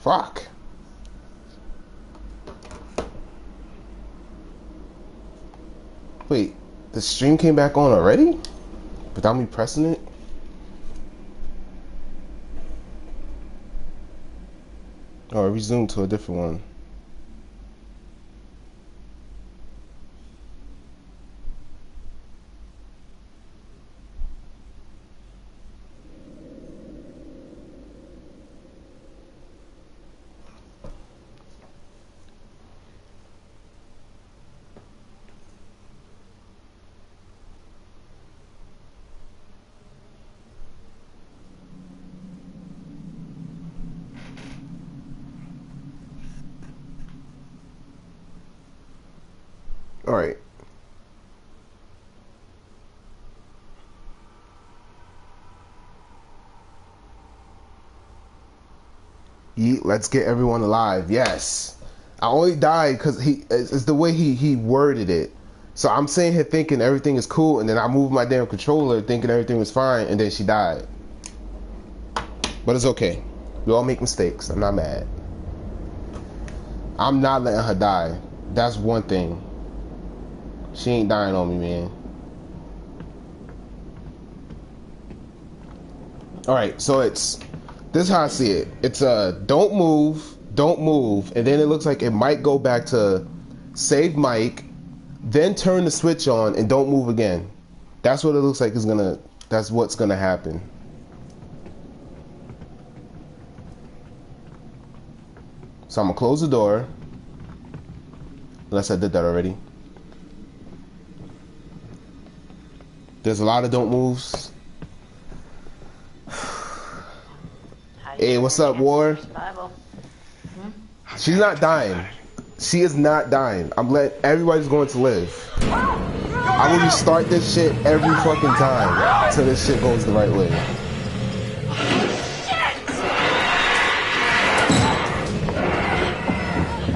Fuck. Wait, the stream came back on already? Without me pressing it? Oh, it resumed to a different one. All right. Let's get everyone alive. Yes. I only died because it's the way he worded it. So I'm sitting here thinking everything is cool, and then I moved my damn controller thinking everything was fine, and then she died. But it's okay. We all make mistakes. I'm not mad. I'm not letting her die. That's one thing. She ain't dying on me, man. Alright, so this is how I see it. It's don't move, and then it looks like it might go back to save mic, then turn the switch on and don't move again. That's what it looks like that's what's gonna happen. So I'm gonna close the door. Unless I did that already. There's a lot of don't moves. Hey, what's up, War? She's not dying. She is not dying. Everybody's going to live. I will restart this shit every fucking time until this shit goes the right way.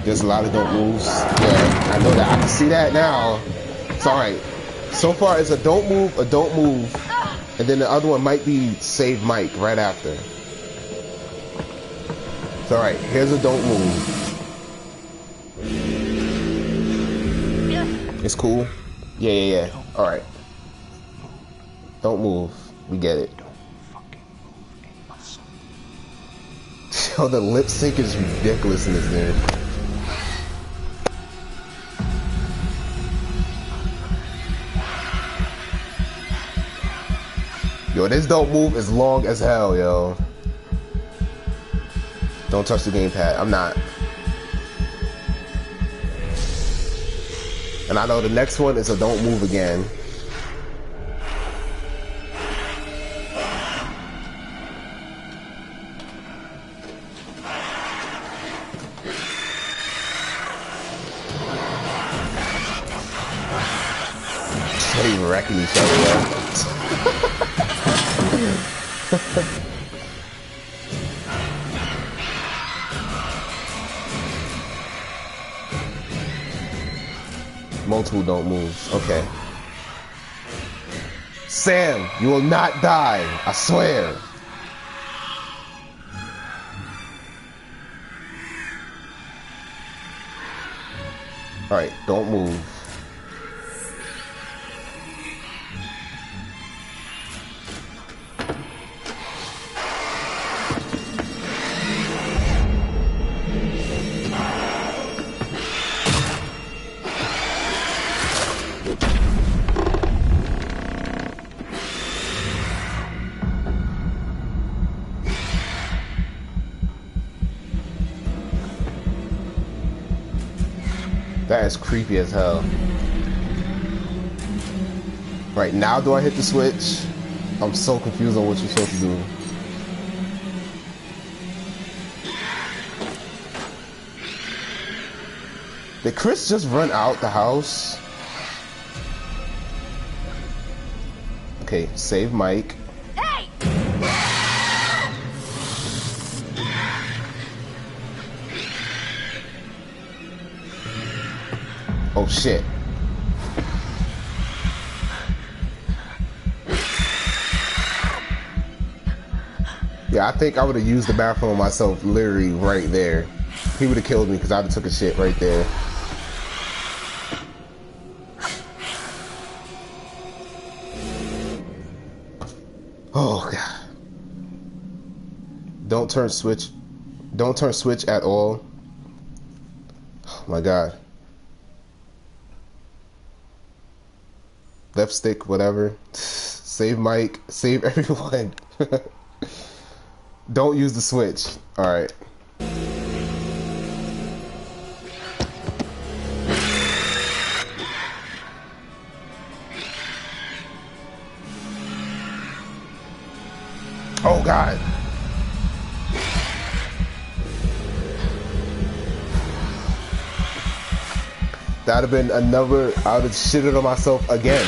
There's a lot of don't moves. Yeah, I know that. I can see that now. It's alright. So far, it's a don't move, and then the other one might be save mic right after. It's alright. Here's a don't move. It's cool. Yeah. Alright. Don't move. We get it. Yo, the lip sync is ridiculous in this game. Yo, this don't move is long as hell, yo. Don't touch the gamepad. I'm not. And I know the next one is a don't move again. They wrecking each other, yo. Multiple don't move. Okay. Sam, you will not die. I swear. Alright, don't move. That is creepy as hell. Right now, do I hit the switch? I'm so confused on what you're supposed to do. Did Chris just run out the house? Okay, save Mike. Hey! Oh shit. Yeah, I think I would have used the bathroom on myself literally right there. He would have killed me because I'd have took a shit right there. Oh god. Don't turn switch. Don't turn switch at all. Oh my god. Left stick, whatever. Save Mike. Save everyone. Don't use the switch. Alright. Oh god. That'd have been another. I would have shitted on myself again.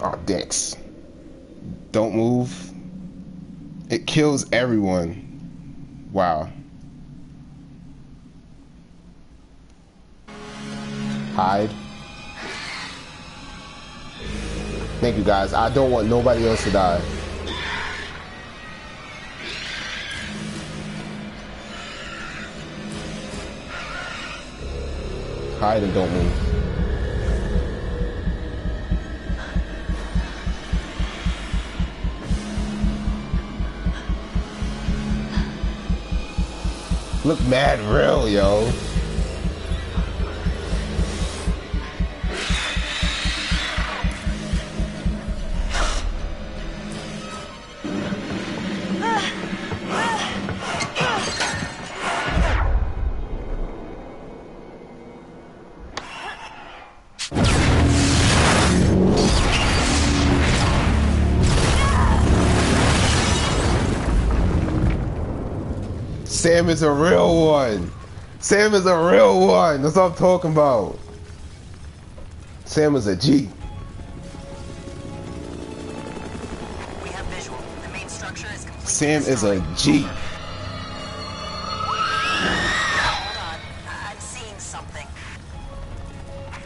Oh, dicks. Don't move. It kills everyone. Wow. Hide. Thank you guys. I don't want nobody else to die. Hide and don't move. Look mad real, yo. Sam is a real one. Sam is a real one. That's what I'm talking about. Sam is a G. We have visual. The main structure is completely Sam is a G. Hold on. I'm seeing something.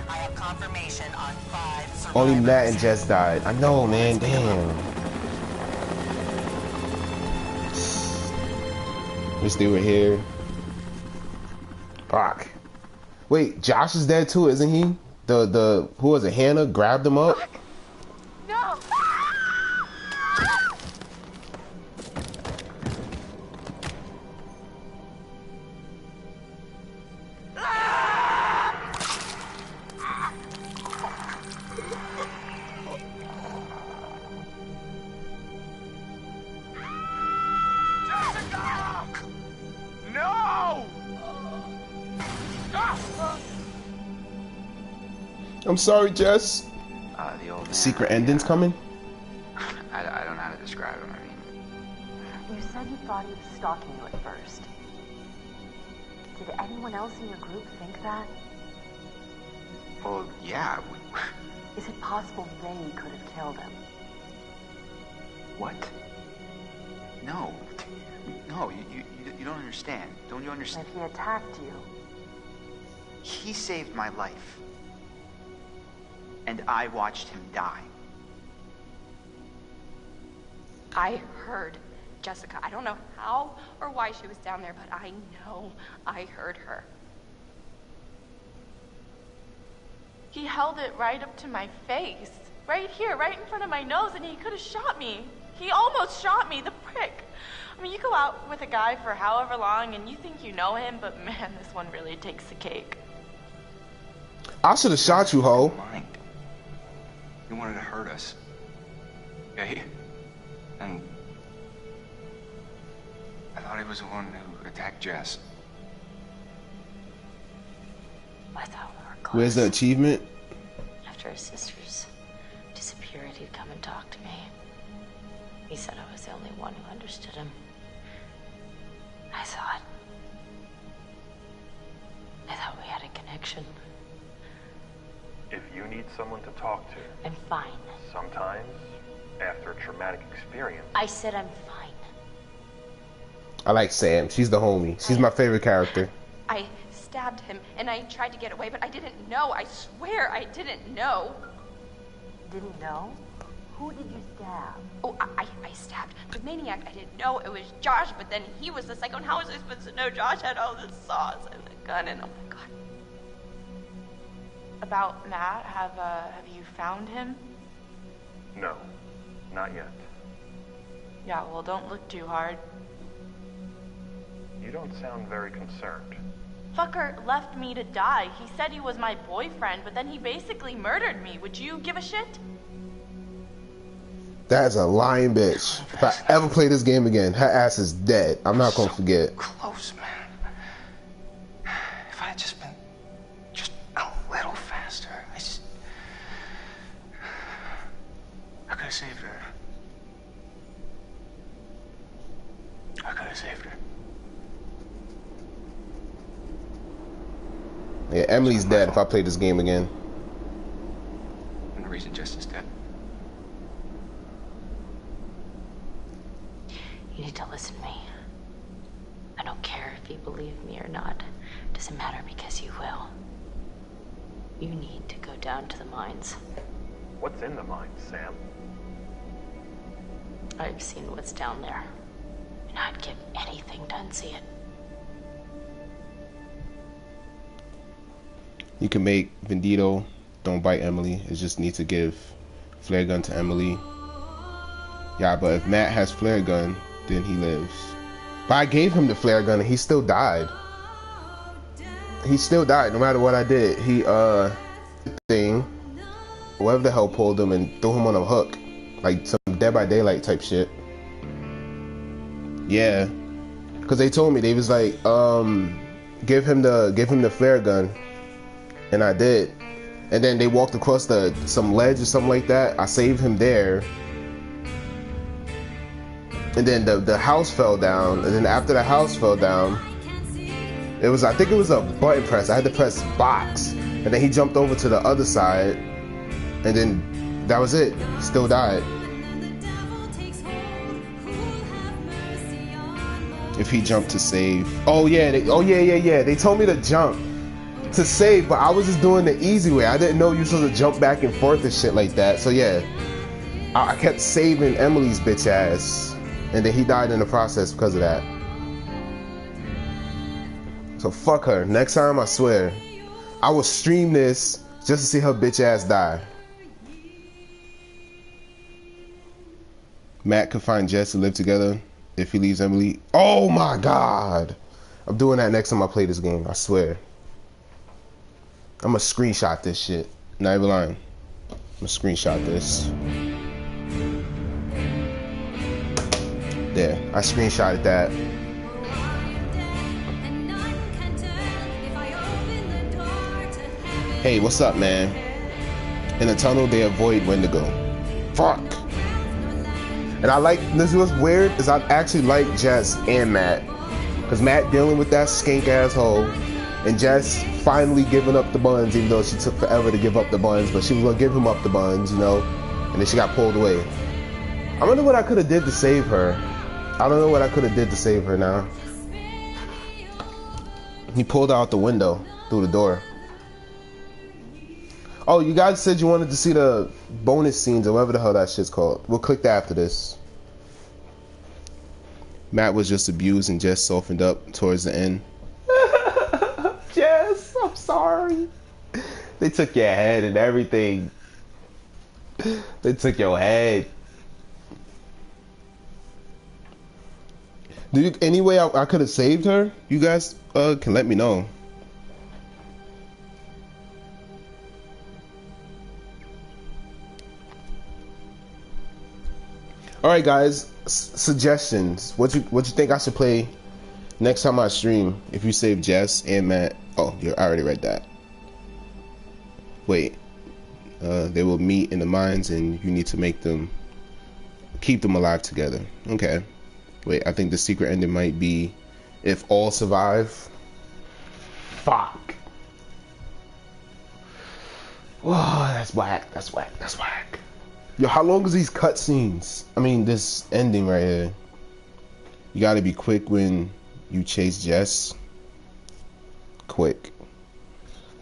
I have confirmation on 5 survivors. Only Matt and Jess died. I know, man. Damn. Wish they were here. Fuck. Wait, Josh is dead too, isn't he? The who was it? Hannah grabbed him up. No. I'm sorry, Jess. The old man, Secret ending's coming? I don't know how to describe him. I mean, You said you thought he was stalking you at first. Did anyone else in your group think that? well, yeah. Is it possible they could have killed him? What? No. No, you don't understand. Don't you understand? If he attacked you, He saved my life. And I watched him die. I heard Jessica. I don't know how or why she was down there, but I know I heard her. He held it right up to my face. Right here, right in front of my nose, and he could have shot me. He almost shot me, the prick. I mean, you go out with a guy for however long and you think you know him, but man, this one really takes the cake. I should have shot you, ho. Mind. He wanted to hurt us. Okay? And I thought he was the one who attacked Jess. I thought we were close. Where's the achievement? After his sisters disappeared, he'd come and talk to me. He said I was the only one who understood him. I thought we had a connection. If you need someone to talk to, I'm fine. sometimes, after a traumatic experience, I said I'm fine. I like Sam. She's the homie. She's my favorite character. I stabbed him, and I tried to get away, but I didn't know. I swear I didn't know. Didn't know? Who did you stab? Oh, I stabbed the maniac. I didn't know it was Josh, but then he was the psycho. And how was I supposed to know Josh had all this sauce and the gun and oh my god. About Matt, have you found him? No, not yet. Yeah, well, don't look too hard. You don't sound very concerned. Fucker left me to die. He said he was my boyfriend, but then he basically murdered me. Would you give a shit? That's a lying bitch. If I ever play this game again, her ass is dead. I'm not gonna forget. Close, man. If I had just been just a little faster, I could have saved her. I could have saved her. Yeah, Emily's dead if I play this game again. And the reason Jess is dead. You need to listen to me. I don't care if you believe me or not. Doesn't matter because you will. You need to go down to the mines. What's in the mine, Sam? I've seen what's down there. And I'd give anything to unsee it. You can make Vendito don't bite Emily. It just needs to give flare gun to Emily. Yeah, but if Matt has flare gun, then he lives. But I gave him the flare gun and he still died. He still died no matter what I did. He whoever the hell pulled him and threw him on a hook. Like some Dead by Daylight type shit. Yeah. Cause they told me, they was like, give him the flare gun. And I did. And then they walked across some ledge or something like that. I saved him there. And then the house fell down. And then after the house fell down, I think it was a button press. I had to press box. And then he jumped over to the other side. And then that was it. Still died. If he jumped to save. Oh yeah. They told me to jump to save, but I was just doing the easy way. I didn't know you were supposed to jump back and forth and shit like that. So yeah, I kept saving Emily's bitch ass, and then he died in the process because of that. So fuck her. Next time, I swear, I will stream this just to see her bitch ass die. Matt could find Jess to live together if he leaves Emily. Oh my god, I'm doing that next time I play this game. I swear. I'm gonna screenshot this shit. Not even lying. I'm gonna screenshot this. There, I screenshotted that. Hey, what's up, man? In the tunnel, they avoid Wendigo. Fuck. And I like, this is what's weird, is I actually like Jess and Matt. Because Matt dealing with that skink asshole, and Jess finally giving up the buns, even though she took forever to give up the buns, but she was gonna give him up the buns, you know, and then she got pulled away. I wonder what I could have did to save her. I don't know what I could have did to save her now. He pulled out the window through the door. Oh, you guys said you wanted to see the bonus scenes or whatever the hell that shit's called. We'll click that after this. Matt was just abused and Jess softened up towards the end. Jess, I'm sorry. They took your head and everything. They took your head. Do you, any way I could have saved her? You guys can let me know. All right, guys. Suggestions. What you think I should play next time I stream? If you save Jess and Matt. Oh, I already read that. Wait. They will meet in the mines, and you need to keep them alive together. Okay. Wait, I think the secret ending might be if all survive. Fuck. Whoa, that's whack. That's whack. That's whack. Yo, how long is these cutscenes? I mean, this ending right here. You gotta be quick when you chase Jess. Quick.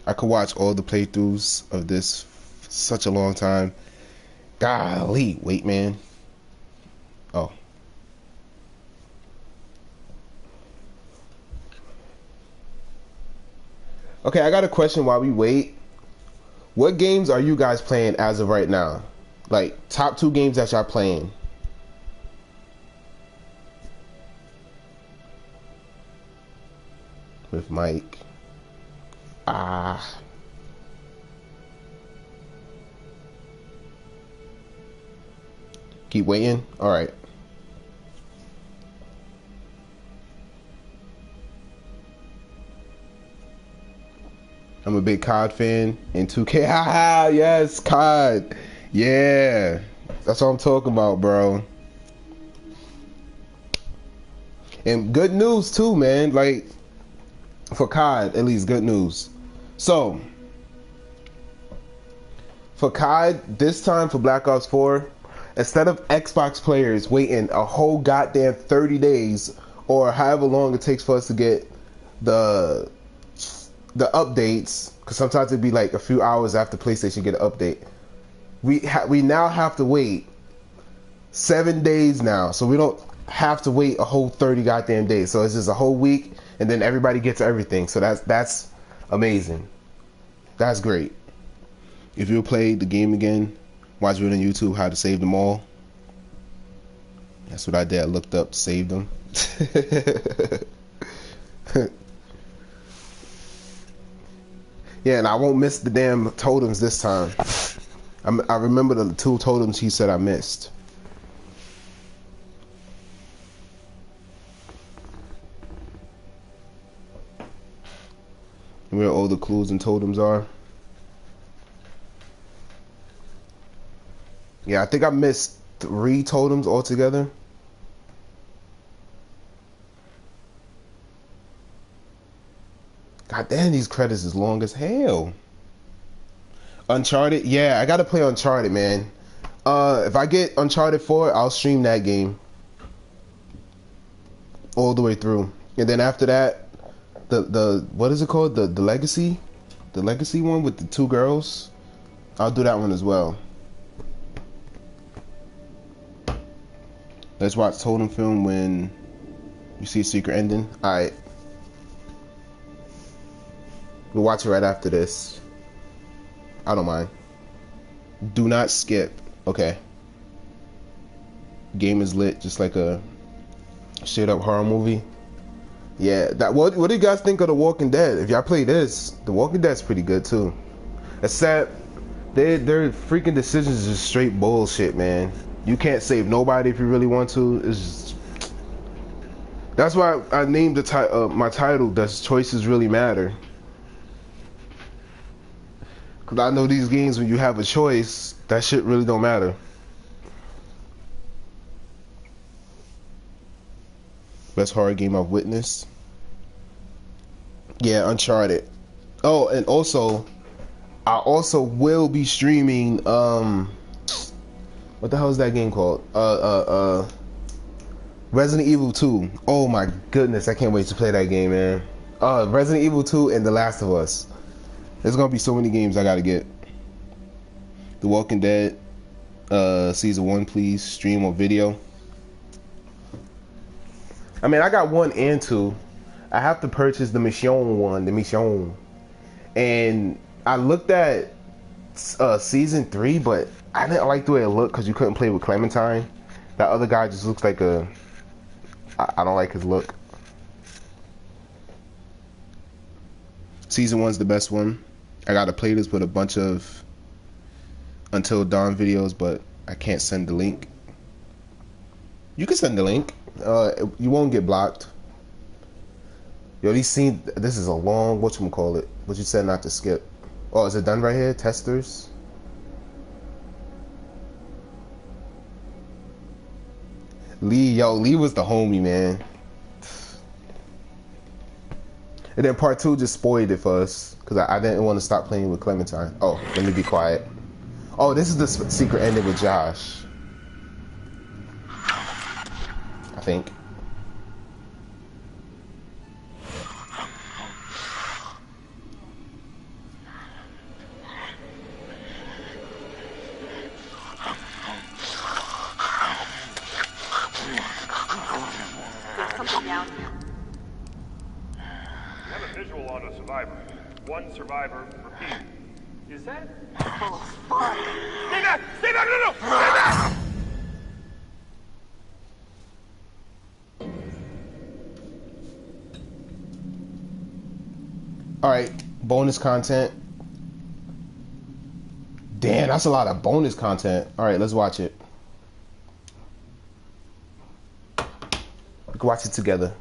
I could watch all the playthroughs of this for such a long time. Golly, wait, man. Oh. Okay, I got a question while we wait. What games are you guys playing as of right now? Like, top 2 games that y'all playing. With Mike. Keep waiting? Alright. I'm a big COD fan. And 2K, haha, yes, COD. Yeah. That's what I'm talking about, bro. And good news too, man. Like, for COD, at least good news. So, for COD, this time for Black Ops 4, instead of Xbox players waiting a whole goddamn 30 days or however long it takes for us to get the updates, because sometimes it'd be like a few hours after PlayStation get an update, we now have to wait 7 days now, so we don't have to wait a whole 30 goddamn days. So it's just a whole week, and then everybody gets everything. So that's amazing. That's great. If you play the game again, watch it on YouTube how to save them all. That's what I did. I looked up, saved them. Yeah, and I won't miss the damn totems this time. I remember the 2 totems he said I missed. Where all the clues and totems are. Yeah, I think I missed 3 totems altogether. God damn, these credits is long as hell. Uncharted, yeah, I gotta play Uncharted, man. If I get Uncharted 4, I'll stream that game all the way through. And then after that, the what is it called? The Legacy? The Legacy one with the 2 girls? I'll do that one as well. Let's watch Totem Film when you see a secret ending. Alright. We'll watch it right after this. I don't mind. Do not skip. Okay. Game is lit, just like a straight up horror movie. Yeah. What do you guys think of The Walking Dead? If y'all play this, The Walking Dead's pretty good too. Except their freaking decisions is just straight bullshit, man. You can't save nobody if you really want to. It's just, that's why I named my title, Does Choices Really Matter? Because I know these games, when you have a choice, that shit really don't matter. Best horror game I've witnessed? Yeah, Uncharted. Oh, and also, I also will be streaming, what the hell is that game called? Resident Evil 2. Oh my goodness, I can't wait to play that game, man. Resident Evil 2 and The Last of Us. There's gonna be so many games I gotta get. The Walking Dead season 1, please stream on video. I mean, I got 1 and 2. I have to purchase the Mission one, the Mission. And I looked at season 3, but I didn't like the way it looked because you couldn't play with Clementine. That other guy just looks like a... I don't like his look. Season 1's the best one. I got a playlist with a bunch of Until Dawn videos, but I can't send the link. You can send the link. You won't get blocked. Yo, these scenes, this is a long, whatchamacallit, what you said not to skip. Oh, is it done right here? Testers? Lee was the homie, man. And then part 2 just spoiled it for us because I didn't want to stop playing with Clementine. Oh, let me be quiet. Oh, this is the secret ending with Josh, I think. Down. You have a visual on a survivor. One survivor, repeat. Is that? Oh, fuck. Stay back! Stay back! No, no! Stay back! All right, bonus content. Damn, that's a lot of bonus content. All right, let's watch it. We can watch it together.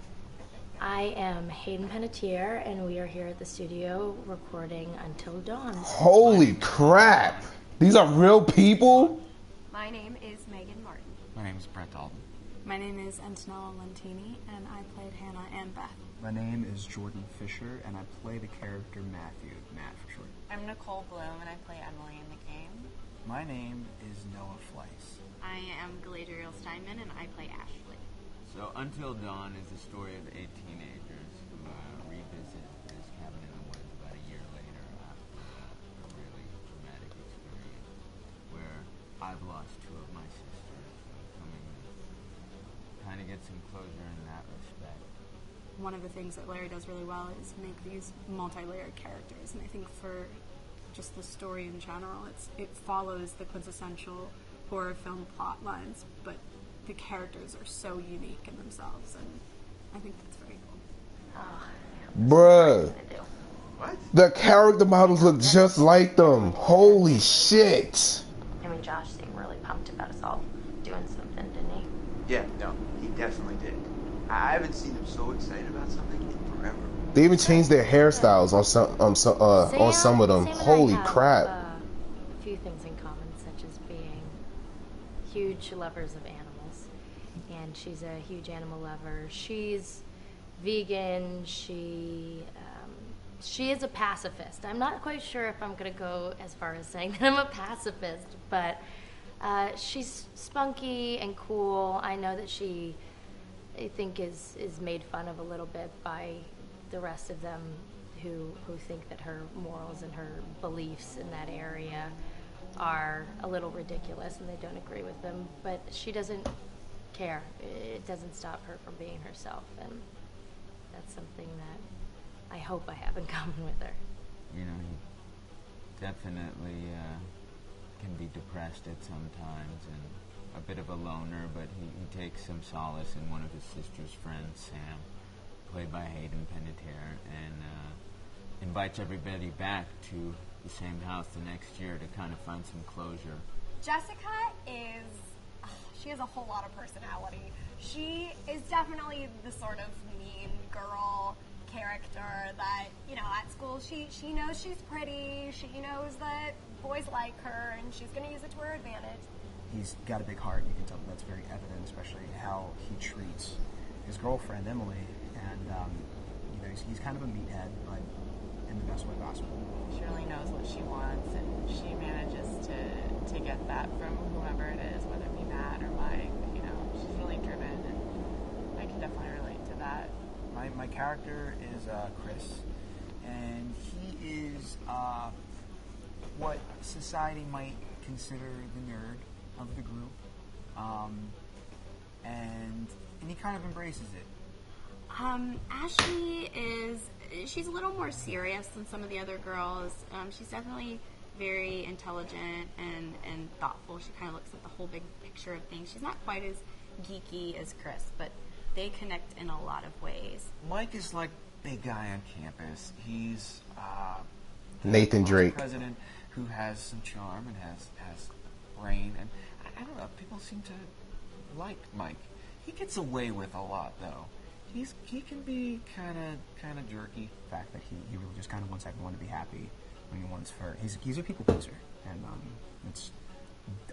I am Hayden Panettiere, and we are here at the studio recording Until Dawn. Holy crap! These are real people? My name is Megan Martin. My name is Brett Dalton. My name is Antonella Lentini, and I played Hannah and Beth. My name is Jordan Fisher, and I play the character Matthew, Matt for short. I'm Nicole Bloom, and I play Emily in the game. My name is Noah Fleiss. I am Galadriel Steinman, and I play Ashley. So, Until Dawn is the story of 8 teenagers who revisit this cabin in the woods about a year later after a really traumatic experience where I've lost 2 of my sisters. So, coming to kind of get some closure in that respect. One of the things that Larry does really well is make these multi-layered characters, and I think for just the story in general, it follows the quintessential horror film plot lines, but the characters are so unique in themselves, and I think that's very cool. Bruh. What? The character models look just like them. Holy shit. I mean, Josh seemed really pumped about us all doing something, didn't he? Yeah, no, he definitely did. I haven't seen him so excited about something in forever. They even changed their hairstyles on some of them. Sam and I Holy have, crap. a few things in common, such as being huge lovers of animals. And she's a huge animal lover. She's vegan. She is a pacifist. I'm not quite sure if I'm going to go as far as saying that I'm a pacifist, but she's spunky and cool. I know that she, I think, is made fun of a little bit by the rest of them who think that her morals and her beliefs in that area are a little ridiculous and they don't agree with them, but she doesn't care. It doesn't stop her from being herself, and that's something that I hope I have in common with her. You know, he definitely can be depressed at some times and a bit of a loner, but he takes some solace in one of his sister's friends, Sam, played by Hayden Panettiere, and invites everybody back to the same house the next year to kind of find some closure. Jessica she has a whole lot of personality. She is definitely the sort of mean girl character that, you know, at school she knows she's pretty, she knows that boys like her, and she's going to use it to her advantage. He's got a big heart. You can tell that's very evident, especially how he treats his girlfriend, Emily. And, you know, he's kind of a meathead, but in the best way possible. She really knows what she wants, and she manages to get that from whoever it is, whether it be Matt or Mike. You know, she's really driven, and I can definitely relate to that. My character is Chris, and he is what society might consider the nerd of the group, and he kind of embraces it. Ashley she's a little more serious than some of the other girls. She's definitely very intelligent and thoughtful. She kind of looks at the whole big picture of things. She's not quite as geeky as Chris, but they connect in a lot of ways. Mike is like big guy on campus. He's Nathan Drake, president who has some charm and has brain, and I don't know. People seem to like Mike. He gets away with a lot, though. He can be kind of jerky. The fact that he really just kind of wants everyone to be happy. I mean, he's a people pleaser, and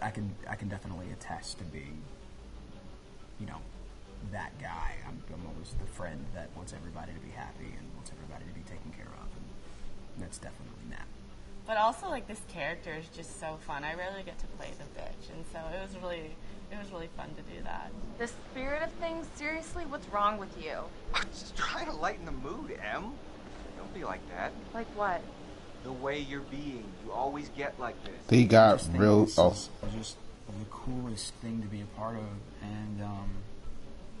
I can definitely attest to being, you know, that guy. I'm always the friend that wants everybody to be happy and wants everybody to be taken care of, and that's definitely Matt. But also, like, this character is just so fun. I rarely get to play the bitch, and so it was really fun to do that. The spirit of things, seriously, what's wrong with you? I'm just trying to lighten the mood, Em. Don't be like that. Like what? The way you're being. You always get like this. they got real. This is just the coolest thing to be a part of, and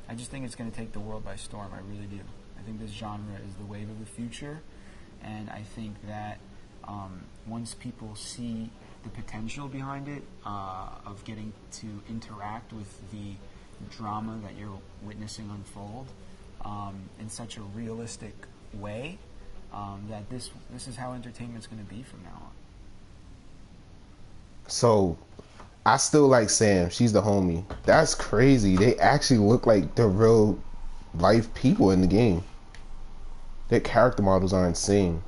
I just think it's going to take the world by storm. I really do. I think this genre is the wave of the future, and I think that once people see the potential behind it, of getting to interact with the drama that you're witnessing unfold in such a realistic way, that this is how entertainment's going to be from now on. So, I still like Sam. She's the homie. That's crazy. They actually look like the real life people in the game. Their character models are insane.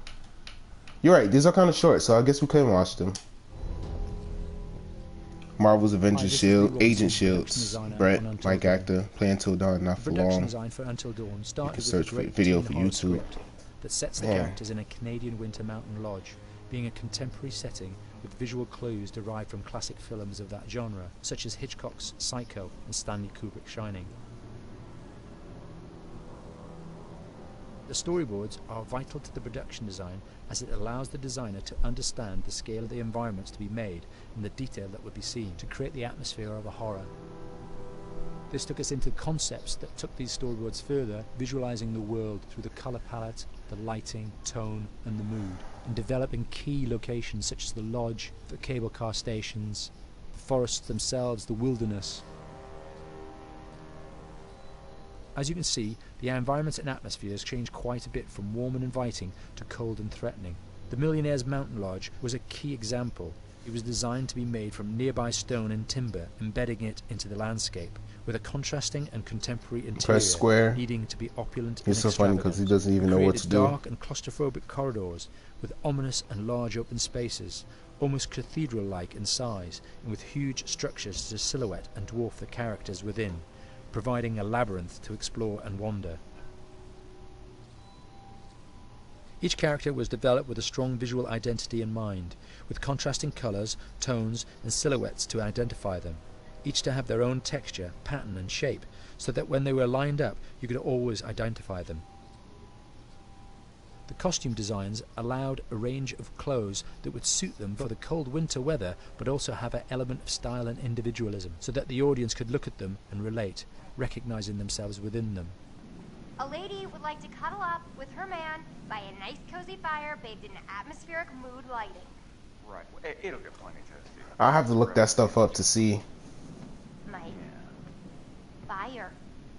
You're right. These are kind of short, so I guess we couldn't watch them. Marvel's Avengers Shield, Agent Shields, Brett, Mike Actor, Play Until Dawn, not for long. Design for Until Dawn started You can with search a for great video teen for horror YouTube. script that sets the Man. characters in a Canadian winter mountain lodge, being a contemporary setting with visual clues derived from classic films of that genre, such as Hitchcock's Psycho and Stanley Kubrick's Shining. The storyboards are vital to the production design, as it allows the designer to understand the scale of the environments to be made and the detail that would be seen to create the atmosphere of a horror. This took us into concepts that took these storyboards further, visualizing the world through the color palette, the lighting, tone and the mood, and developing key locations such as the lodge, the cable car stations, the forests themselves, the wilderness. As you can see, the environments and atmospheres change quite a bit from warm and inviting to cold and threatening. The Millionaire's Mountain Lodge was a key example. It was designed to be made from nearby stone and timber, embedding it into the landscape, with a contrasting and contemporary interior, Press square. needing to be opulent He's and so funny extravagant. because he doesn't even know what to Created do. dark and claustrophobic corridors, with ominous and large open spaces, almost cathedral-like in size, and with huge structures to silhouette and dwarf the characters within, providing a labyrinth to explore and wander. Each character was developed with a strong visual identity in mind, with contrasting colours, tones and silhouettes to identify them, each to have their own texture, pattern and shape, so that when they were lined up you could always identify them. The costume designs allowed a range of clothes that would suit them for the cold winter weather, but also have an element of style and individualism, so that the audience could look at them and relate, recognizing themselves within them. A lady would like to cuddle up with her man by a nice cozy fire bathed in atmospheric mood lighting. Right. It'll get plenty testy. I'll have to look that stuff up to see. Mike. Fire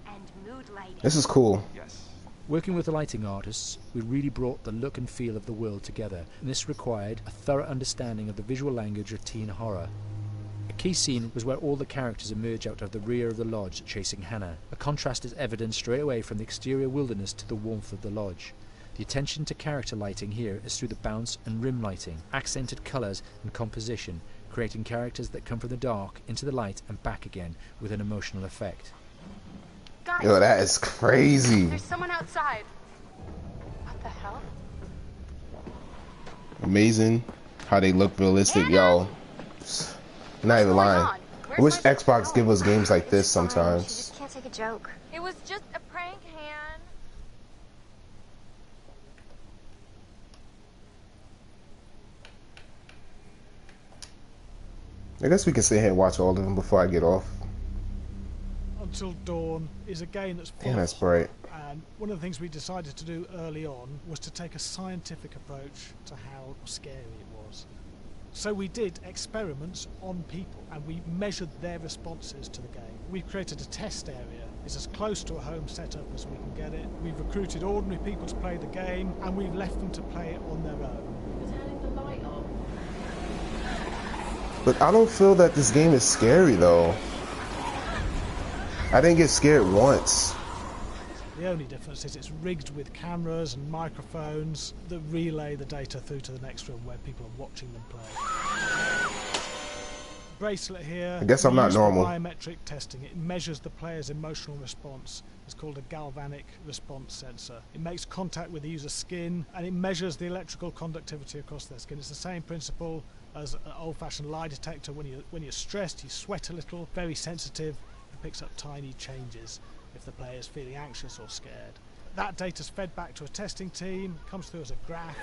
and mood lighting. This is cool. Yes. Working with the lighting artists, we really brought the look and feel of the world together, and this required a thorough understanding of the visual language of teen horror. A key scene was where all the characters emerge out of the rear of the lodge chasing Hannah. A contrast is evident straight away from the exterior wilderness to the warmth of the lodge. The attention to character lighting here is through the bounce and rim lighting, accented colours and composition, creating characters that come from the dark into the light and back again with an emotional effect. Guys, Yo, that is crazy. there's someone outside. What the hell? Amazing how they look realistic, yo. I'm not even lying. I wish Xbox give us games like this sometimes. Can't take a joke. It was just a prank, Han. I guess we can sit here and watch all of them before I get off. Until Dawn is a game that's Damn, that's bright. and one of the things we decided to do early on was to take a scientific approach to how scary it was. So we did experiments on people and we measured their responses to the game. We've created a test area. It's as close to a home setup as we can get it. We've recruited ordinary people to play the game and we've left them to play it on their own. We're turning the light off. But I don't feel that this game is scary though. I didn't get scared once. The only difference is it's rigged with cameras and microphones that relay the data through to the next room where people are watching them play. Bracelet here. I guess I'm we not use for normal. biometric testing. It measures the player's emotional response. It's called a galvanic response sensor. It makes contact with the user's skin and it measures the electrical conductivity across their skin. It's the same principle as an old-fashioned lie detector. When you're stressed, you sweat a little, very sensitive. It picks up tiny changes if the player's feeling anxious or scared. That data's fed back to a testing team, comes through as a graph.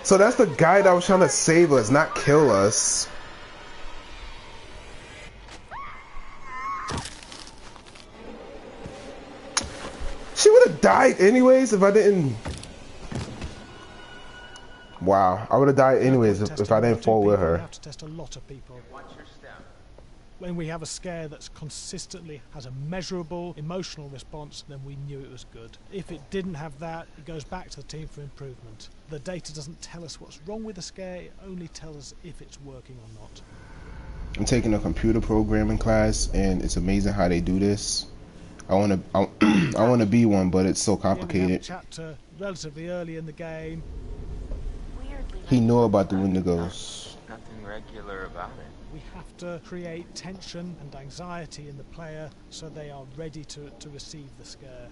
So that's the guy that was trying to save us, not kill us. died anyways if I didn't. Wow, I would have died anyways if I didn't fall with We her. have to test a lot of people. When we have a scare that's consistently has a measurable emotional response, then we knew it was good. If it didn't have that, it goes back to the team for improvement. The data doesn't tell us what's wrong with the scare, it only tells us if it's working or not. I'm taking a computer programming class, and it's amazing how they do this. I want to be one, but it's so We have a complicated. chapter relatively early in the game. He knew about the Wendigos. Nothing regular about it. We have to create tension and anxiety in the player so they are ready to receive the scare.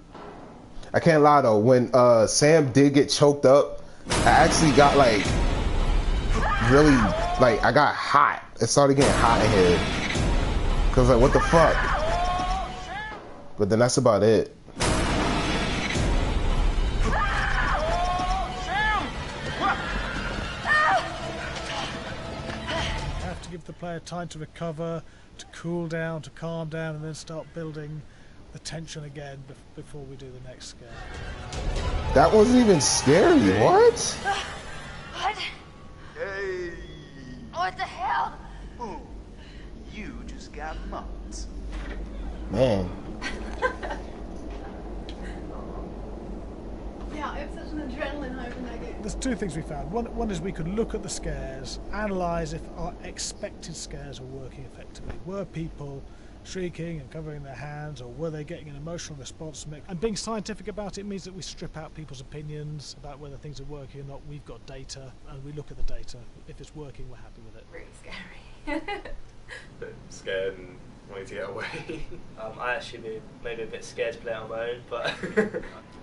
I can't lie though, when Sam did get choked up, I actually got like really I got hot. It started getting hot in here. Cause like what the fuck? But then that's about it. Give the player time to recover, to cool down, to calm down, and then start building the tension again before we do the next scare. That wasn't even scary. What? What? Hey! What the hell? Ooh, you just got mugged. Man. Yeah, I have such an adrenaline high from that game. There's two things we found. One is we could look at the scares, analyse if our expected scares were working effectively. Were people shrieking and covering their hands, or were they getting an emotional response from it? And being scientific about it means that we strip out people's opinions about whether things are working or not. We've got data, and we look at the data. If it's working, we're happy with it. Really scary. Bit scared and wanting to get away. I actually maybe a bit scared to play it on my own, but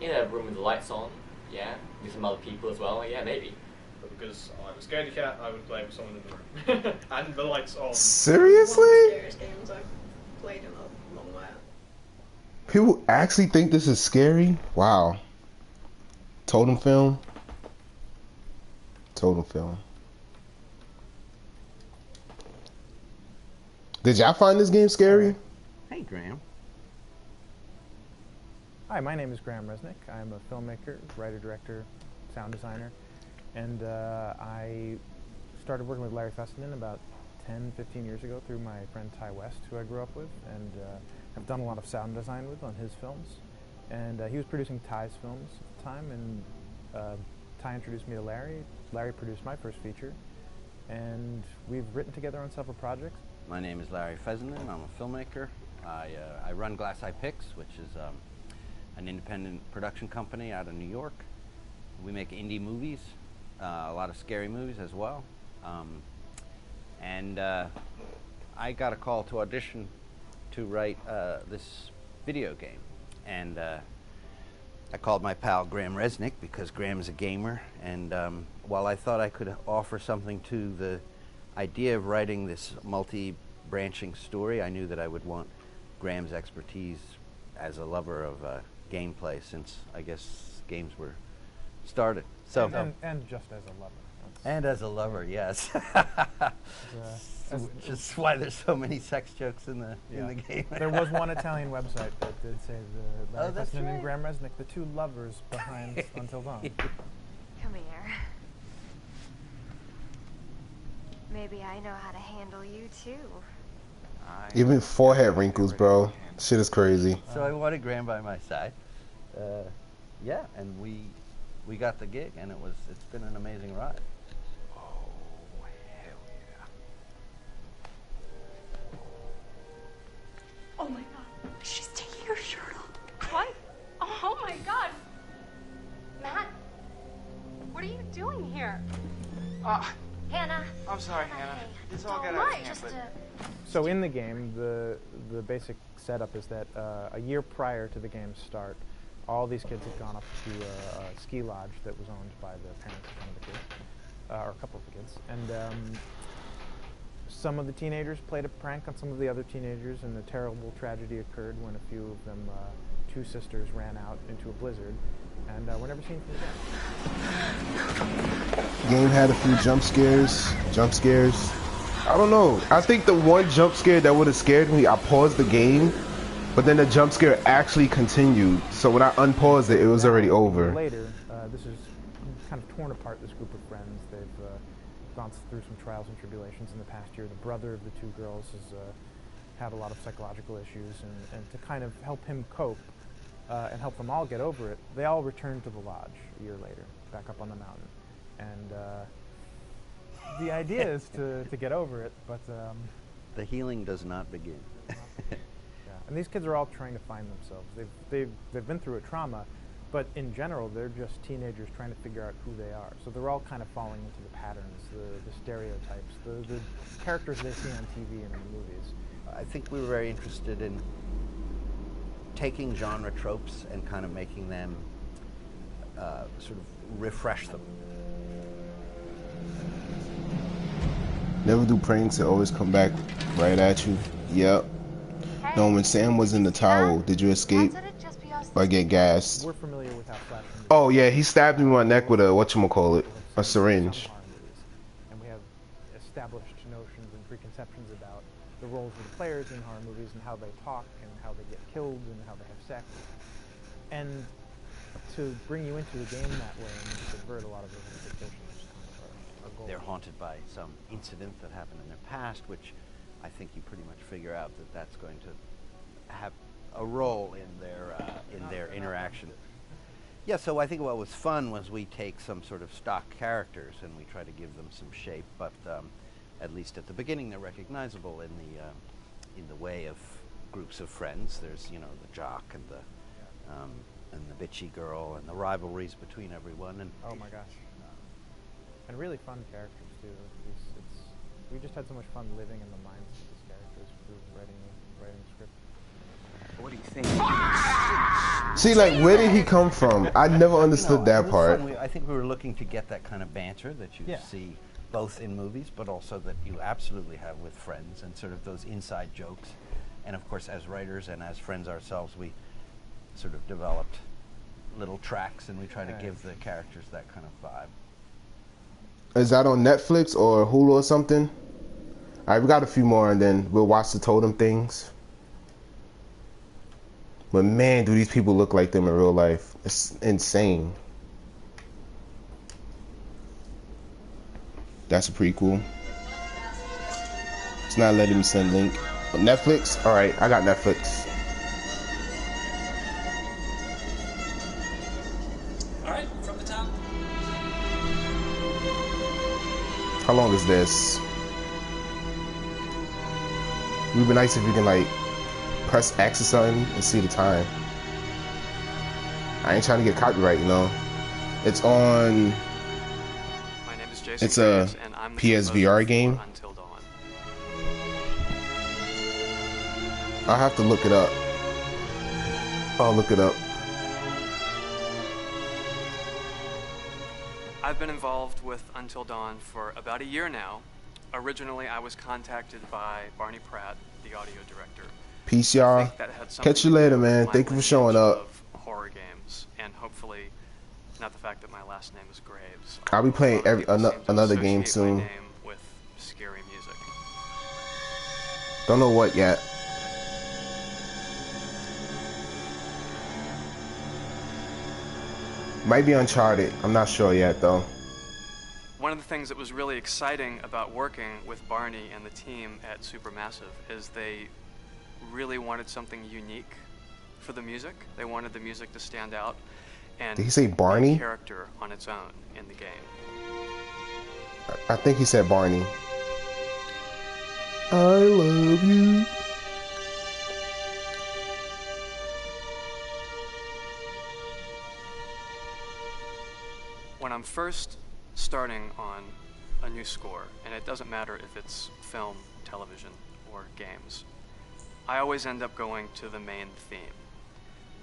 in a room with the lights on, yeah, with some other people as well, yeah, maybe. But because I'm a scaredy cat, I would play with someone in the room. And the lights on. Seriously? One of the scariest games I've played in a long while. People actually think this is scary? Wow. Totem film? Totem film. Did y'all find this game scary? Hey, Graham. Hi, my name is Graham Resnick. I'm a filmmaker, writer, director, sound designer, and I started working with Larry Fessenden about 10, 15 years ago through my friend Ty West, who I grew up with, and have done a lot of sound design with on his films. And he was producing Ty's films at the time, and Ty introduced me to Larry. Larry produced my first feature, and we've written together on several projects. My name is Larry Fessenden. I'm a filmmaker. I run Glass Eye Picks, which is an independent production company out of New York. We make indie movies, a lot of scary movies as well. And I got a call to audition to write this video game. And I called my pal Graham Resnick because Graham is a gamer. And while I thought I could offer something to the idea of writing this multi-branching story, I knew that I would want Graham's expertise as a lover of gameplay, since I guess games were started. So and just as a lover. And as a lover, yes. Which is why there's so many sex jokes in the game. There was one Italian website that did say the Larry that's Fessenden right. and Graham Resnick, the two lovers behind Until Dawn. Come here. Maybe I know how to handle you too. Even forehead wrinkles, bro. Shit is crazy. So I wanted Graham by my side. Yeah, and we got the gig, and it's been an amazing ride. Oh my god, she's taking her shirt off. What? Oh my god. Matt, what are you doing here? Hannah. I'm sorry, Hannah. This all got Don't out of mind, hand, but... So in the game, the basic setup is that a year prior to the game's start, all these kids had gone up to a ski lodge that was owned by the parents of one of the kids, or a couple of the kids, and some of the teenagers played a prank on some of the other teenagers, and a terrible tragedy occurred when a few of them, two sisters, ran out into a blizzard, and were never seen from again. Game had a few jump scares. I don't know. I think the one jump scare that would have scared me, I paused the game But then the jump scare actually continued. So when I unpaused it, it was already over. Later, this is kind of torn apart, this group of friends. They've gone through some trials and tribulations in the past year. The brother of the two girls has had a lot of psychological issues, and to kind of help him cope and help them all get over it, they all returned to the lodge a year later, back up on the mountain. And the idea is to get over it, but... the healing does not begin. And these kids are all trying to find themselves. They've been through a trauma, but in general, they're just teenagers trying to figure out who they are. So they're all kind of falling into the patterns, the stereotypes, the characters they see on TV and in the movies. I think we were very interested in taking genre tropes and kind of making them sort of refresh them. Never do pranks, it always come back right at you. Yep. No, when Sam was in the towel, did you escape or get gassed? We're familiar with how Flash movies. Oh yeah, he stabbed me in my neck with a whatchamacallit, a syringe. And we have established notions and preconceptions about the roles of the players in horror movies and how they talk and how they get killed and how they have sex. And to bring you into the game that way and to subvert a lot of those expectations is kind of our goal. They're haunted by some incident that happened in their past, which I think you pretty much figure out that that's going to have a role in their interaction. Yeah, so I think what was fun was we take some sort of stock characters and we try to give them some shape, but at least at the beginning they're recognizable in the way of groups of friends. There's, you know, the jock and the bitchy girl and the rivalries between everyone. And oh my gosh, and really fun characters too. We just had so much fun living in the minds of these characters through writing the script. What do you think? See, like, where did he come from? I never understood that part. I think we were looking to get that kind of banter that you see both in movies, but also that you absolutely have with friends, and sort of those inside jokes. And of course, as writers and as friends ourselves, we sort of developed little tracks, and we try to give the characters that kind of vibe. Is that on Netflix or Hulu or something? All right, we got a few more, and then we'll watch the totem things. But man, do these people look like them in real life. It's insane. That's a prequel. It's not letting me send link. But Netflix? All right, I got Netflix. All right, from the top. How long is this? It would be nice if you can, like, press X or something and see the time. I ain't trying to get copyright, you know. It's on. My name is Jason. It's a and I'm the PSVR game. Until Dawn. I'll have to look it up. I'll look it up. I've been involved with Until Dawn for about a year now. Originally, I was contacted by Barney Pratt, the audio director. Peace, y'all. Catch you later, man. Thank you for showing up. Horror games, and hopefully, not the fact that my last name is Graves. I'll be playing another game soon. My name with scary music. Don't know what yet. Might be Uncharted. I'm not sure yet, though. One of the things that was really exciting about working with Barney and the team at Supermassive is they really wanted something unique for the music. They wanted the music to stand out and Did he say Barney? be a character on its own in the game. I think he said Barney. I love you. When I'm first starting on a new score, and it doesn't matter if it's film, television, or games, I always end up going to the main theme.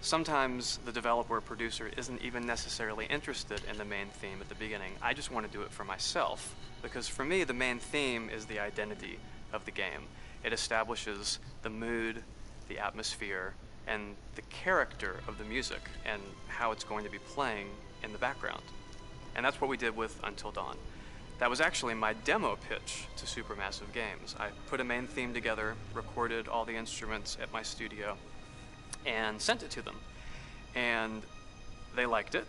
Sometimes the developer or producer isn't even necessarily interested in the main theme at the beginning. I just want to do it for myself, because for me the main theme is the identity of the game. It establishes the mood, the atmosphere, and the character of the music, and how it's going to be playing in the background. And that's what we did with Until Dawn. That was actually my demo pitch to Supermassive Games. I put a main theme together, recorded all the instruments at my studio, and sent it to them. And they liked it.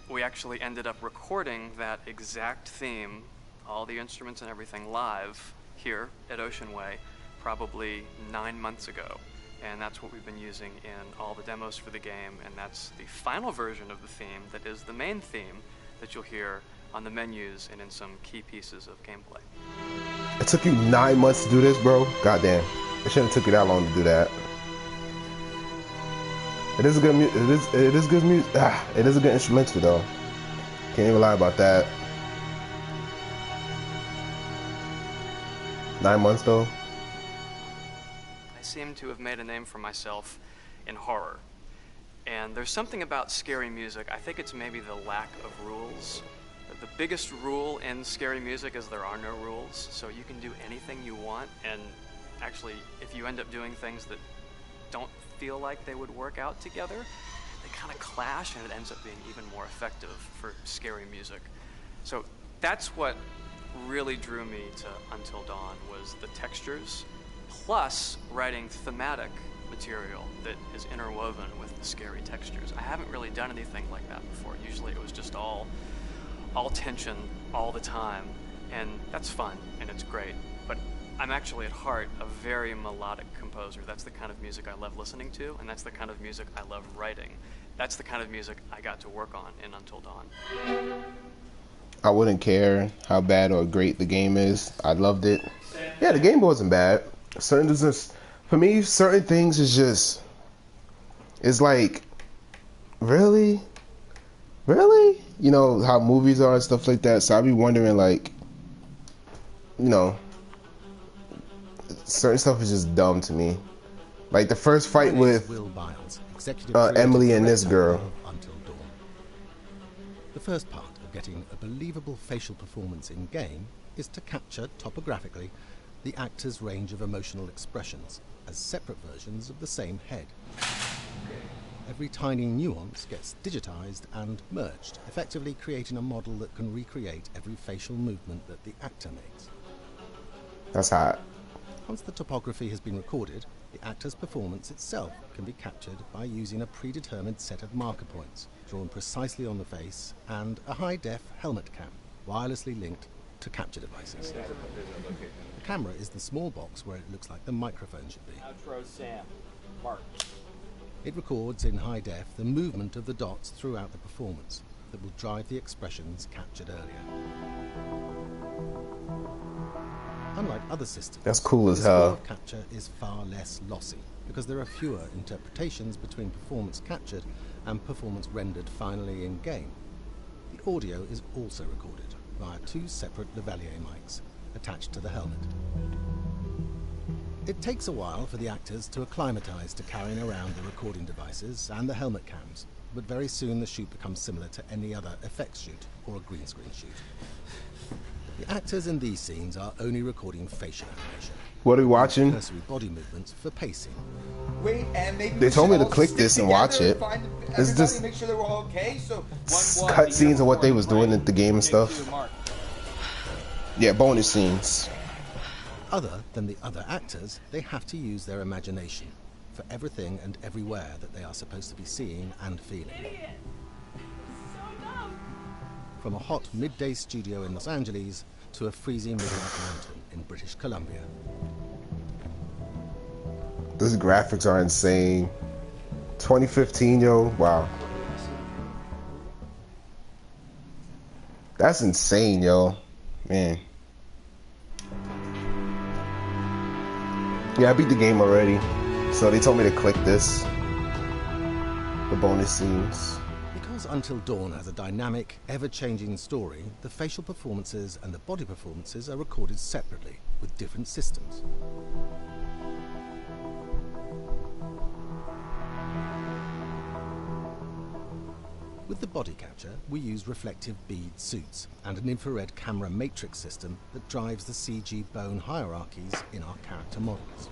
We actually ended up recording that exact theme, all the instruments and everything, live here at Ocean Way probably 9 months ago. And that's what we've been using in all the demos for the game, and that's the final version of the theme that is the main theme that you'll hear on the menus and in some key pieces of gameplay. It took you 9 months to do this, bro? Goddamn. It shouldn't have took you that long to do that. It is a good it is good music. It is a good instrumental though. Can't even lie about that. 9 months though. I seem to have made a name for myself in horror. And there's something about scary music. I think it's maybe the lack of rules. The biggest rule in scary music is there are no rules. So you can do anything you want, and actually, if you end up doing things that don't feel like they would work out together, they kind of clash, and it ends up being even more effective for scary music. So that's what really drew me to Until Dawn, was the textures, plus writing thematic material that is interwoven with the scary textures. I haven't really done anything like that before. Usually it was just all tension all the time, and that's fun and it's great. But I'm actually at heart a very melodic composer. That's the kind of music I love listening to, and that's the kind of music I love writing. That's the kind of music I got to work on in Until Dawn. I wouldn't care how bad or great the game is. I loved it. Yeah, the game wasn't bad. For me, certain things is just, it's like, really? You know, how movies are and stuff like that. So I'd be wondering, like, you know, certain stuff is just dumb to me. Like the first fight with Emily and this girl. Until Dawn. The first part of getting a believable facial performance in game is to capture topographically the actor's range of emotional expressions as separate versions of the same head. Every tiny nuance gets digitized and merged, effectively creating a model that can recreate every facial movement that the actor makes. That's hot. Once the topography has been recorded, the actor's performance itself can be captured by using a predetermined set of marker points drawn precisely on the face and a high-def helmet cam, wirelessly linked to capture devices. The camera is the small box where it looks like the microphone should be. Outro Sam. Mark. It records in high def the movement of the dots throughout the performance that will drive the expressions captured earlier. Unlike other systems, that's cool as this hell. form of capture is far less lossy because there are fewer interpretations between performance captured and performance rendered finally in game. The audio is also recorded via two separate lavalier mics attached to the helmet. It takes a while for the actors to acclimatize to carrying around the recording devices and the helmet cams, but very soon the shoot becomes similar to any other effects shoot or a green screen shoot. The actors in these scenes are only recording facial animation. What are we watching? Cursory body movements for pacing. Wait, and maybe they told me to click this and watch it. It's just make sure they're all okay. So cutscenes of what they was doing at the game and stuff. Yeah, bonus scenes. Other than the other actors, they have to use their imagination for everything and everywhere that they are supposed to be seeing and feeling. From a hot midday studio in Los Angeles to a freezing midnight mountain in British Columbia. Those graphics are insane. 2015, yo, wow. That's insane, yo. Man. Yeah, I beat the game already, so they told me to click this. The bonus scenes. Because Until Dawn has a dynamic, ever-changing story, the facial performances and the body performances are recorded separately with different systems. With the body capture, we use reflective bead suits and an infrared camera matrix system that drives the CG bone hierarchies in our character models.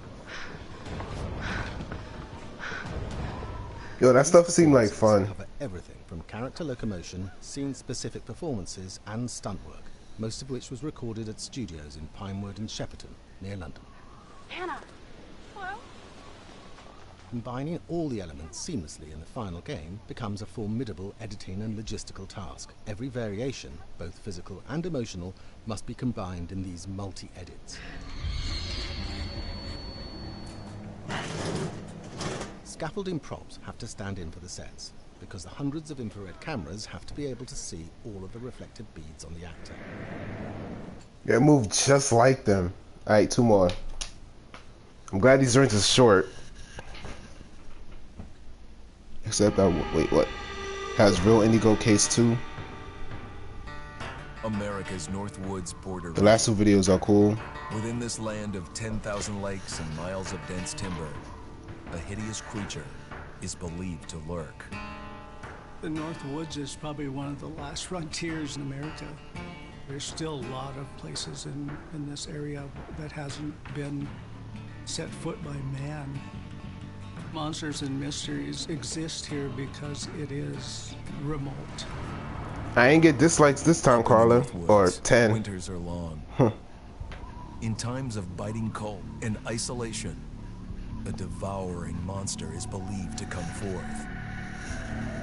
Yo, that stuff seemed like fun. Cover everything from character locomotion, scene-specific performances, and stunt work, most of which was recorded at studios in Pinewood and Shepperton, near London. Hannah. Hello? combining all the elements seamlessly in the final game becomes a formidable editing and logistical task. Every variation, both physical and emotional, must be combined in these multi-edits. Scaffolding props have to stand in for the sets, because the hundreds of infrared cameras have to be able to see all of the reflected beads on the actor. They move just like them. Alright, 2 more. I'm glad these joints are short. Except wait, what? Has real Indigo Case 2. America's North Woods border. The last 2 videos are cool. Within this land of 10,000 lakes and miles of dense timber, a hideous creature is believed to lurk. The North Woods is probably one of the last frontiers in America. There's still a lot of places in this area that hasn't been set foot by man. Monsters and mysteries exist here because it is remote. I ain't get dislikes this time, Carla. Or 10. Winters are long. In times of biting cold and isolation, a devouring monster is believed to come forth.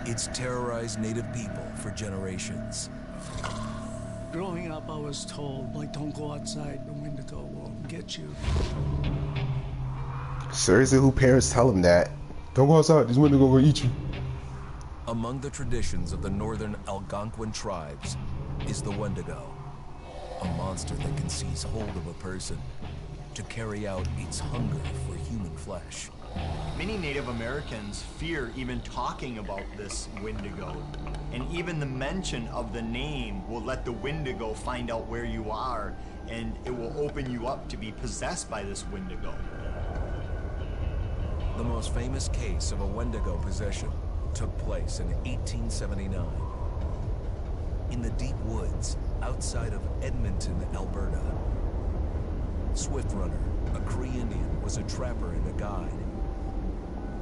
It's terrorized native people for generations. Growing up, I was told, like, don't go outside, the Wendigo will get you. Seriously, who parents tell them that? Don't go outside, this Wendigo will eat you. Among the traditions of the northern Algonquin tribes is the Wendigo, a monster that can seize hold of a person to carry out its hunger for human flesh. Many Native Americans fear even talking about this Wendigo, and even the mention of the name will let the Wendigo find out where you are, and it will open you up to be possessed by this Wendigo. The most famous case of a Wendigo possession took place in 1879. In the deep woods outside of Edmonton, Alberta. Swift Runner, a Cree Indian, was a trapper and a guide.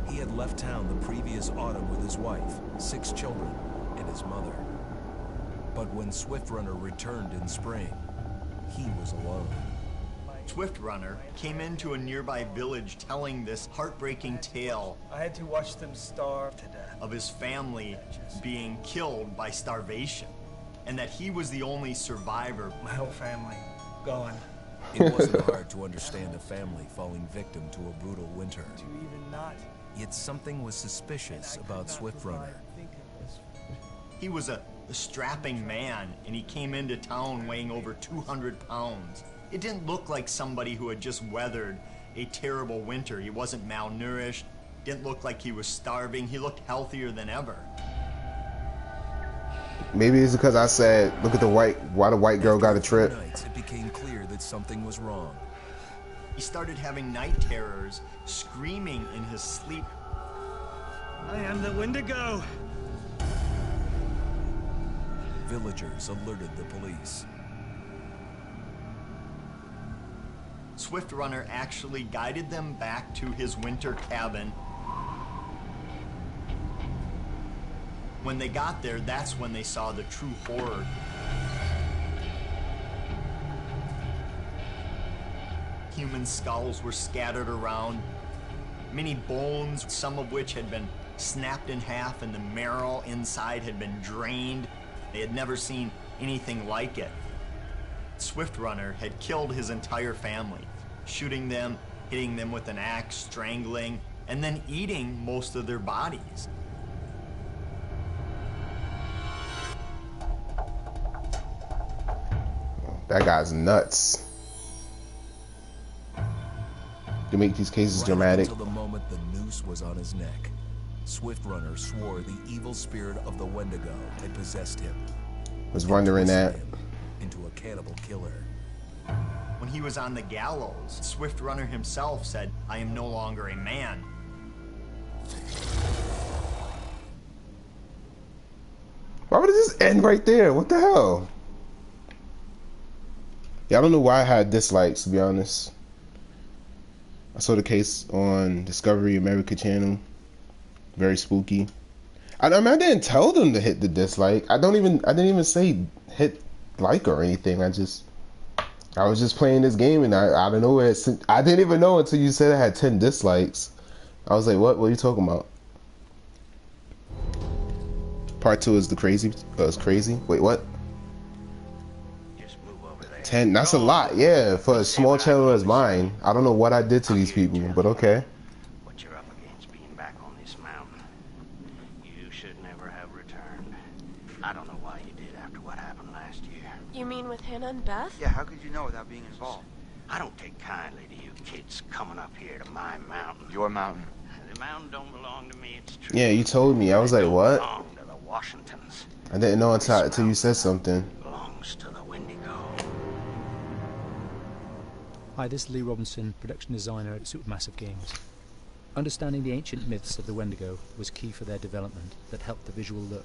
He had left town the previous autumn with his wife, 6 children, and his mother. But when Swift Runner returned in spring, he was alone. Swift Runner came into a nearby village telling this heartbreaking tale. I had to watch them starve to death. Of his family being killed by starvation, and that he was the only survivor. My whole family gone. It wasn't hard to understand a family falling victim to a brutal winter. To even not. Yet something was suspicious about Swift Runner. He was a strapping man, and he came into town weighing over 200 pounds. It didn't look like somebody who had just weathered a terrible winter. He wasn't malnourished, didn't look like he was starving. He looked healthier than ever. Maybe it's because I said, look at why the white girl got a trip. Nights, it became clear that something was wrong. He started having night terrors, screaming in his sleep. I am the Wendigo. Villagers alerted the police. Swift Runner actually guided them back to his winter cabin. When they got there, that's when they saw the true horror. Human skulls were scattered around, many bones, some of which had been snapped in half, and the marrow inside had been drained. They had never seen anything like it. Swift Runner had killed his entire family, shooting them, hitting them with an axe, strangling, and then eating most of their bodies. That guy's nuts. To make these cases dramatic. Until the moment the noose was on his neck, Swift Runner swore the evil spirit of the Wendigo had possessed him. Was wondering that. Into a cannibal killer. When he was on the gallows, Swift Runner himself said, "I am no longer a man." Why would it just end right there? What the hell? Yeah, I don't know why I had dislikes, to be honest. I saw the case on Discovery America channel. Very spooky. I mean, I didn't tell them to hit the dislike. I didn't even say hit like or anything. I was just playing this game, and I don't know where I didn't even know until you said I had 10 dislikes. I was like, what? What are you talking about? Part 2 is the crazy. Is crazy. Wait, what? 10. That's a lot. Yeah, for a small channel as mine. I don't know what I did to these people, but okay. What you're up against being back on this mountain. You should never have returned. I don't know why you did after what happened last year. You mean with Hannah and Beth? Yeah, how could you know without being involved? I don't take kindly to you kids coming up here to my mountain. Your mountain. The mountain don't belong to me, it's true. Yeah, you told me. I was like, what? Belong to the Washingtons. I didn't know until you said something. Belongs to the Wendigo. Hi, this is Lee Robinson, production designer at Supermassive Games. Understanding the ancient myths of the Wendigo was key for their development that helped the visual look.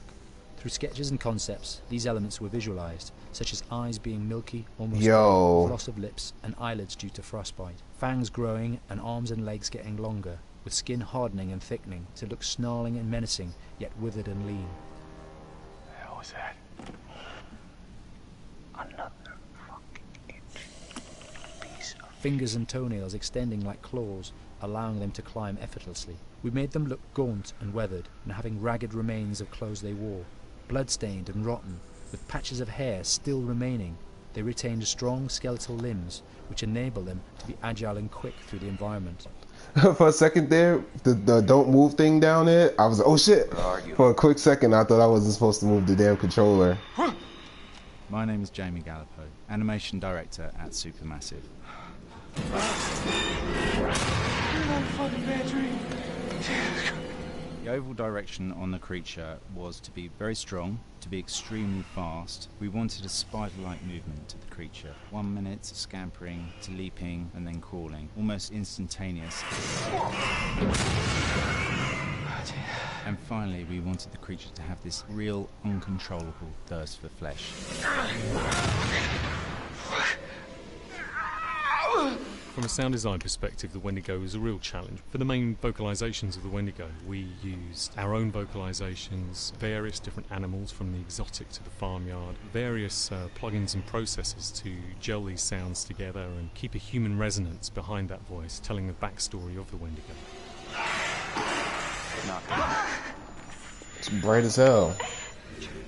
Through sketches and concepts, these elements were visualized, such as eyes being milky, almost dark, loss of lips, and eyelids due to frostbite, fangs growing and arms and legs getting longer, with skin hardening and thickening to look snarling and menacing, yet withered and lean. The hell was that? Another Fingers and toenails extending like claws, allowing them to climb effortlessly. We made them look gaunt and weathered, and having ragged remains of clothes they wore. Blood-stained and rotten, with patches of hair still remaining, they retained strong skeletal limbs, which enable them to be agile and quick through the environment. For a second there, the don't move thing down there, I was like, oh shit. For a quick second, I thought I wasn't supposed to move the damn controller. My name is Jamie Gallipo, animation director at Supermassive. The overall direction on the creature was to be very strong, to be extremely fast. We wanted a spider-like movement to the creature. 1 minute scampering to leaping and then crawling, almost instantaneous. And finally, we wanted the creature to have this real, uncontrollable thirst for flesh. From a sound design perspective, the Wendigo is a real challenge. For the main vocalizations of the Wendigo, we used our own vocalizations, various different animals from the exotic to the farmyard, various plugins and processors to gel these sounds together and keep a human resonance behind that voice, telling the backstory of the Wendigo. It's bright as hell.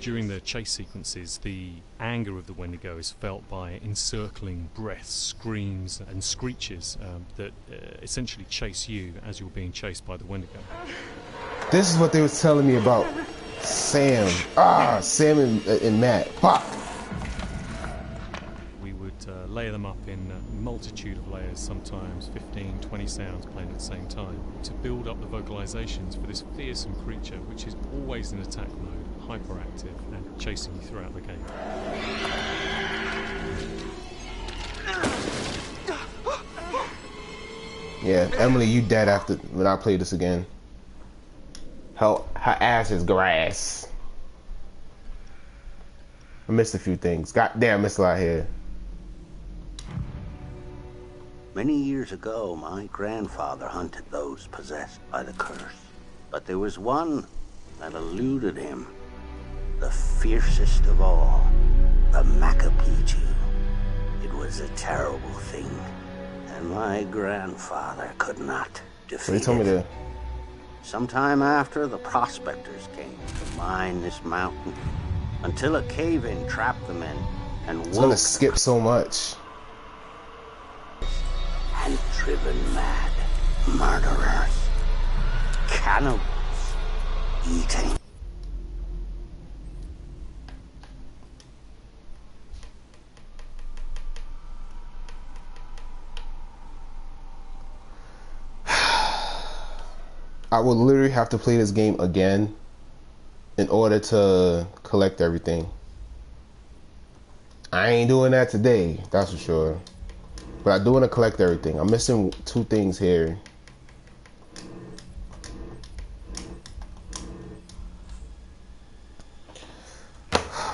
During the chase sequences, the anger of the Wendigo is felt by encircling breaths, screams and screeches that essentially chase you as you're being chased by the Wendigo. This is what they was telling me about Sam. Sam and Matt. Fuck. We would layer them up in a multitude of layers, sometimes 15, 20 sounds playing at the same time, to build up the vocalizations for this fearsome creature which is always in attack mode, hyperactive and chasing you throughout the game. Yeah, Emily, you dead after when I play this again. Her ass is grass. I missed a few things. Goddamn, missed a lot here. Many years ago, my grandfather hunted those possessed by the curse. But there was one that eluded him. The fiercest of all, the Macapiju. It was a terrible thing, and my grandfather could not defeat They told me to. Sometime after, the prospectors came to mine this mountain, until a cave-in trapped them in, and It's gonna skip so much. And driven mad, murderers, cannibals, eating. I would literally have to play this game again in order to collect everything. I ain't doing that today, that's for sure. But I do want to collect everything. I'm missing 2 things here.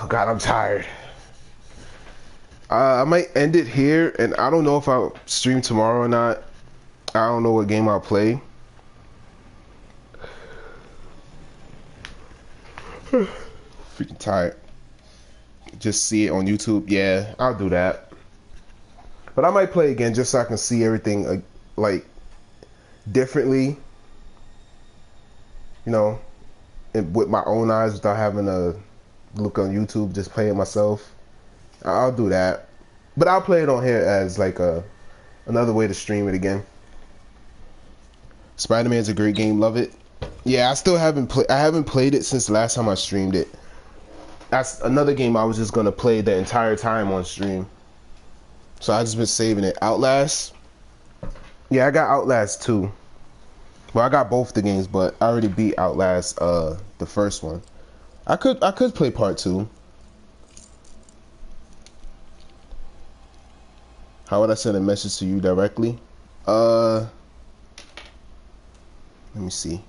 God, I'm tired. I might end it here, and I don't know if I'll stream tomorrow or not. I don't know what game I'll play. Freaking tired. Just see it on YouTube. Yeah, I'll do that. But I might play again just so I can see everything like differently. you know, with my own eyes without having to look on YouTube, just play it myself, I'll do that. But I'll play it on here as like another way to stream it again. Spider-Man's a great game, love it. Yeah, I still haven't played it since the last time I streamed it. That's another game I was just gonna play the entire time on stream. So I just been saving it. Outlast. Yeah, I got Outlast 2. Well, I got both the games, but I already beat Outlast the first one. I could play part 2. How would I send a message to you directly? Let me see.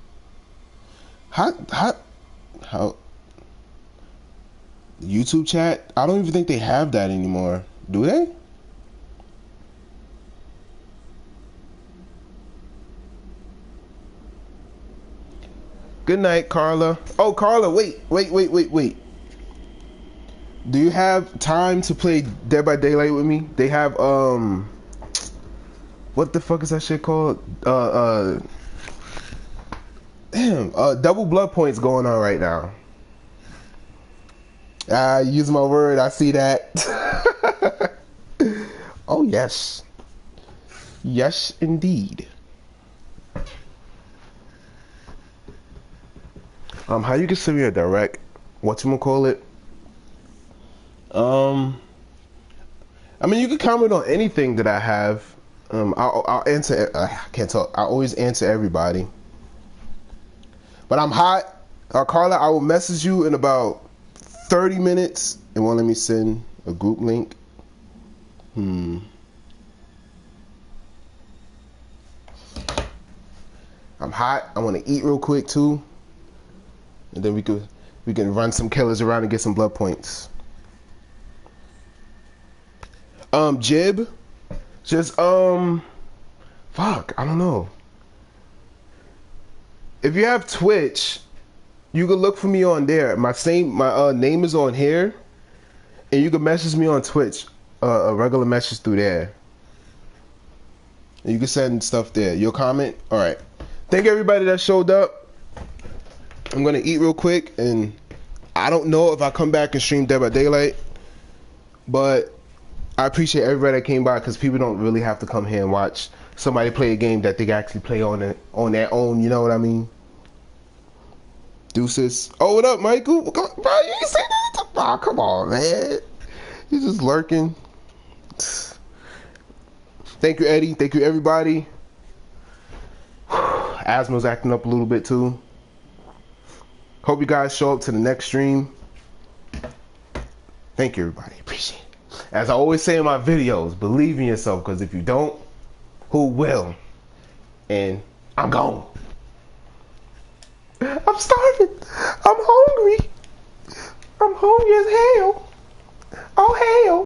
How YouTube chat? I don't even think they have that anymore. Do they? Good night, Carla. Oh, Carla, wait. Do you have time to play Dead by Daylight with me? They have what the fuck is that shit called? Double blood points going on right now. Use my word, I see that. Oh yes. Yes indeed. How you can send me a direct, whatchamacallit? I mean, you can comment on anything that I have. I'll answer. I can't talk. I always answer everybody. But I'm hot. Carla, I will message you in about 30 minutes. It won't let me send a group link. I'm hot. I want to eat real quick too. And then we can run some killers around and get some blood points. Jib, just fuck, I don't know. If you have Twitch, you can look for me on there. My name is on here, and you can message me on Twitch, a regular message through there. And you can send stuff there. Your comment. All right. Thank everybody that showed up. I'm gonna eat real quick, and I don't know if I come back and stream Dead by Daylight, but I appreciate everybody that came by, because people don't really have to come here and watch somebody play a game that they can actually play on their own. You know what I mean? Deuces. Oh, what up, Michael? Bro, you ain't say that. Oh, come on, man. You just lurking. Thank you, Eddie. Thank you, everybody. Asthma's acting up a little bit too. Hope you guys show up to the next stream. Thank you, everybody. Appreciate it. As I always say in my videos, believe in yourself, because if you don't, who will? And I'm gone. I'm starving. I'm hungry. I'm hungry as hell. Oh, hell.